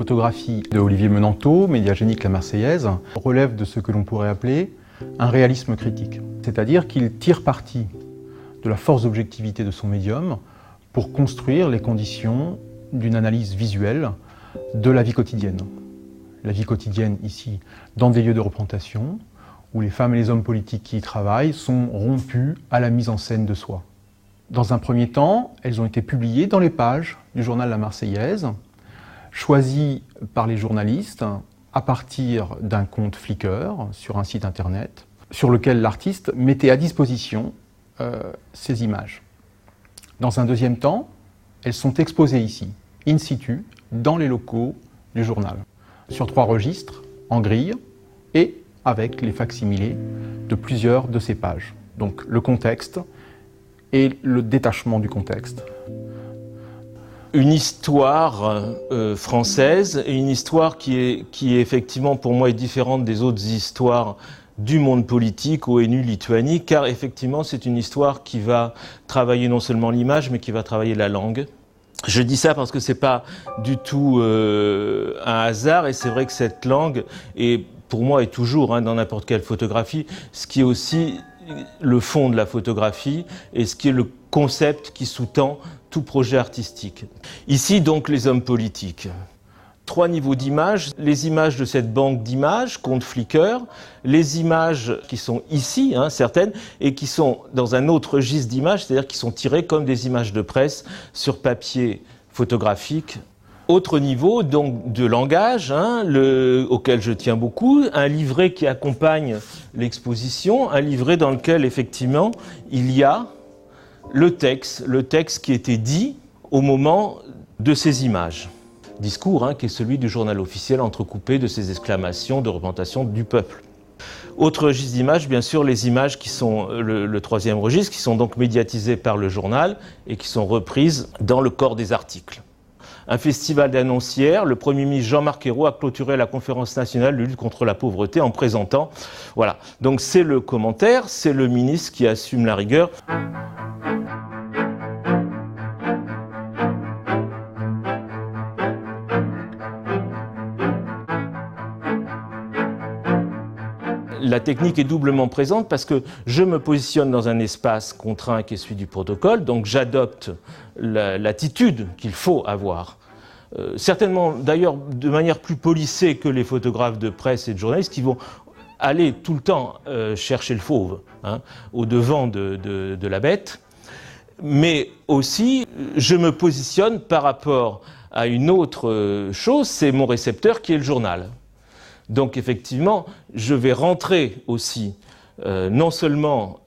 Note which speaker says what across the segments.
Speaker 1: photographies de Olivier Menanteau, Médiagénique la Marseillaise, relèvent de ce que l'on pourrait appeler un réalisme critique. C'est-à-dire qu'il tire parti de la force d'objectivité de son médium pour construire les conditions d'une analyse visuelle de la vie quotidienne. La vie quotidienne ici, dans des lieux de représentation, où les femmes et les hommes politiques qui y travaillent sont rompus à la mise en scène de soi. Dans un premier temps, elles ont été publiées dans les pages du journal La Marseillaise, choisies par les journalistes à partir d'un compte Flickr sur un site internet, sur lequel l'artiste mettait à disposition ces images. Dans un deuxième temps, elles sont exposées ici, in situ, dans les locaux du journal, sur 3 registres, en grille, et avec les facsimilés de plusieurs de ces pages. Donc le contexte et le détachement du contexte.
Speaker 2: Une histoire française, et une histoire qui est effectivement pour moi est différente des autres histoires du monde politique, ONU-Lituanie, car effectivement c'est une histoire qui va travailler non seulement l'image, mais qui va travailler la langue. Je dis ça parce que c'est pas du tout un hasard, et c'est vrai que cette langue, et pour moi, est toujours, dans n'importe quelle photographie, ce qui est aussi le fond de la photographie, et ce qui est le concept qui sous-tend tout projet artistique. Ici, donc, les hommes politiques. 3 niveaux d'images, les images de cette banque d'images, compte Flickr, les images qui sont ici, certaines, et qui sont dans un autre registre d'images, c'est-à-dire qui sont tirées comme des images de presse sur papier photographique. Autre niveau, donc, de langage, auquel je tiens beaucoup, un livret qui accompagne l'exposition, un livret dans lequel, effectivement, il y a le texte qui était dit au moment de ces images. Discours qui est celui du journal officiel entrecoupé de ces exclamations de représentation du peuple. Autre registre d'images, bien sûr, les images qui sont le 3e registre, qui sont donc médiatisées par le journal et qui sont reprises dans le corps des articles. Un festival d'annoncières, le Premier ministre Jean-Marc Ayrault a clôturé la conférence nationale de lutte contre la pauvreté en présentant. Voilà, donc c'est le commentaire, c'est le ministre qui assume la rigueur. La technique est doublement présente parce que je me positionne dans un espace contraint qui est celui du protocole, donc j'adopte l'attitude qu'il faut avoir. Certainement, d'ailleurs, de manière plus policée que les photographes de presse et de journalistes qui vont aller tout le temps chercher le fauve, au-devant de la bête. Mais aussi, je me positionne par rapport à une autre chose, c'est mon récepteur qui est le journal. Donc effectivement, je vais rentrer aussi, non seulement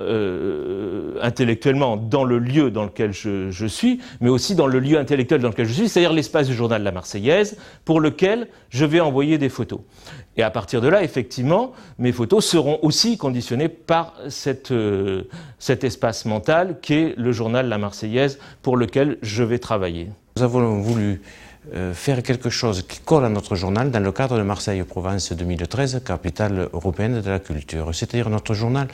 Speaker 2: intellectuellement dans le lieu dans lequel je suis, mais aussi dans le lieu intellectuel dans lequel je suis, c'est-à-dire l'espace du journal La Marseillaise, pour lequel je vais envoyer des photos. Et à partir de là, effectivement, mes photos seront aussi conditionnées par cet espace mental qu'est le journal La Marseillaise, pour lequel je vais travailler.
Speaker 3: Nous avons voulu faire quelque chose qui colle à notre journal dans le cadre de Marseille-Provence 2013, capitale européenne de la culture. C'est-à-dire notre journal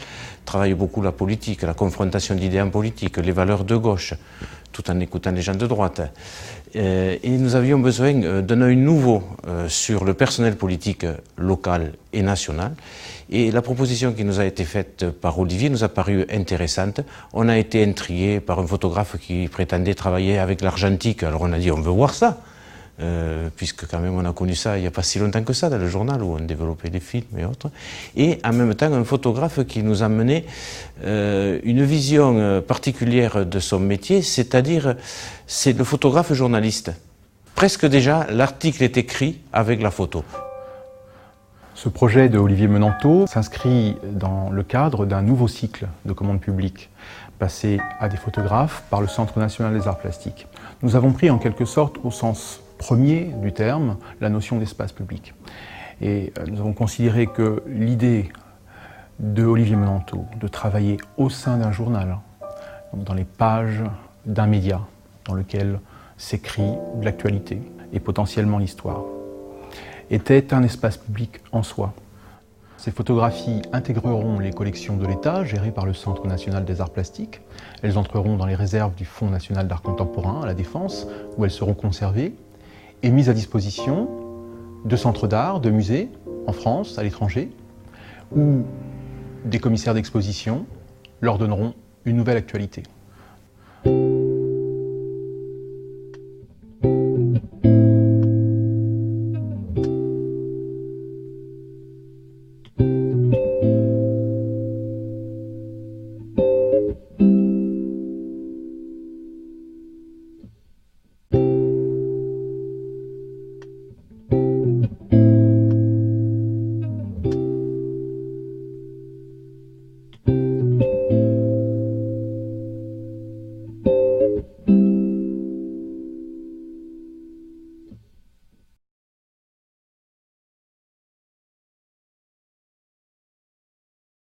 Speaker 3: travaille beaucoup la politique, la confrontation d'idées en politique, les valeurs de gauche, tout en écoutant les gens de droite. Et nous avions besoin d'un œil nouveau sur le personnel politique local et national. Et la proposition qui nous a été faite par Olivier nous a paru intéressante. On a été intrigué par un photographe qui prétendait travailler avec l'argentique. Alors on a dit on veut voir ça. Puisque quand même on a connu ça il n'y a pas si longtemps que ça dans le journal où on développait des films et autres. Et en même temps un photographe qui nous a mené une vision particulière de son métier, c'est-à-dire c'est le photographe journaliste. Presque déjà l'article est écrit avec la photo.
Speaker 1: Ce projet de Olivier Menanteau s'inscrit dans le cadre d'un nouveau cycle de commande publique passé à des photographes par le Centre national des arts plastiques. Nous avons pris en quelque sorte au sens premier du terme la notion d'espace public. Et nous avons considéré que l'idée de Olivier Menanteau de travailler au sein d'un journal, donc dans les pages d'un média dans lequel s'écrit de l'actualité et potentiellement l'histoire, était un espace public en soi. Ces photographies intégreront les collections de l'État, gérées par le Centre national des arts plastiques. Elles entreront dans les réserves du Fonds national d'art contemporain à la Défense, où elles seront conservées et mises à disposition de centres d'art, de musées, en France, à l'étranger, où des commissaires d'exposition leur donneront une nouvelle actualité.